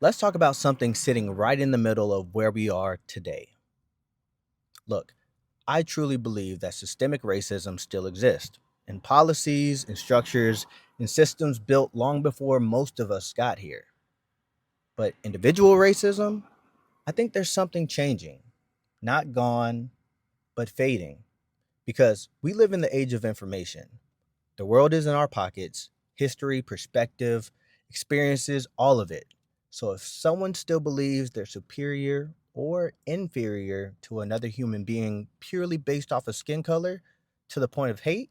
Let's talk about something sitting right in the middle of where we are today. Look, I truly believe that systemic racism still exists in policies, in structures, in systems built long before most of us got here. But individual racism, I think there's something changing, not gone, but fading, because we live in the age of information. The world is in our pockets, history, perspective, experiences, all of it. So if someone still believes they're superior or inferior to another human being purely based off of skin color to the point of hate,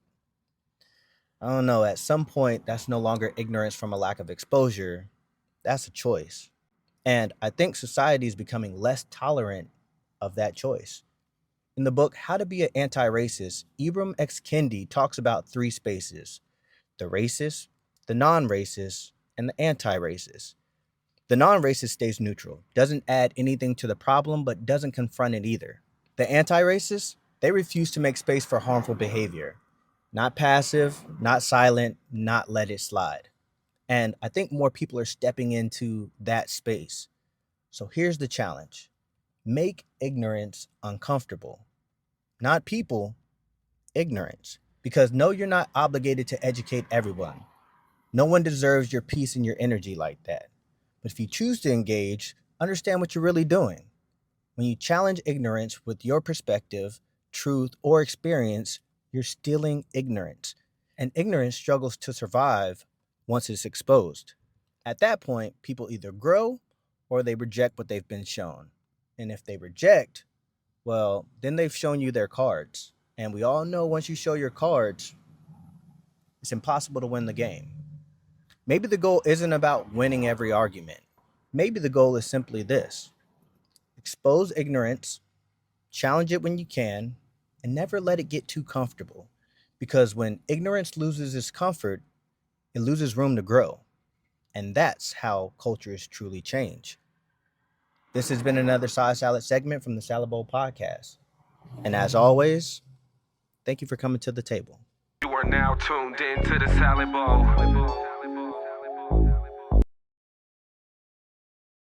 I don't know, at some point that's no longer ignorance from a lack of exposure. That's a choice. And I think society is becoming less tolerant of that choice. In the book How to Be an Anti-Racist, Ibram X. Kendi talks about three spaces: the racist, the non racist, and the anti racist. The non racist stays neutral, doesn't add anything to the problem, but doesn't confront it either. The anti racist, they refuse to make space for harmful behavior. Not passive, not silent, not let it slide. And I think more people are stepping into that space. So here's the challenge: make ignorance uncomfortable. Not people, ignorance. Because no, you're not obligated to educate everyone. No one deserves your peace and your energy like that. But if you choose to engage, understand what you're really doing. When you challenge ignorance with your perspective, truth, or experience, you're stealing ignorance. And ignorance struggles to survive once it's exposed. At that point, people either grow or they reject what they've been shown. And if they reject, well, then they've shown you their cards. And we all know once you show your cards, it's impossible to win the game. Maybe the goal isn't about winning every argument. Maybe the goal is simply this: expose ignorance, challenge it when you can, and never let it get too comfortable. Because when ignorance loses its comfort, it loses room to grow. And that's how cultures truly change. This has been another Side Salad segment from the Salad Bowl podcast. And as always, thank you for coming to the table. You are now tuned in to the Salad Bowl.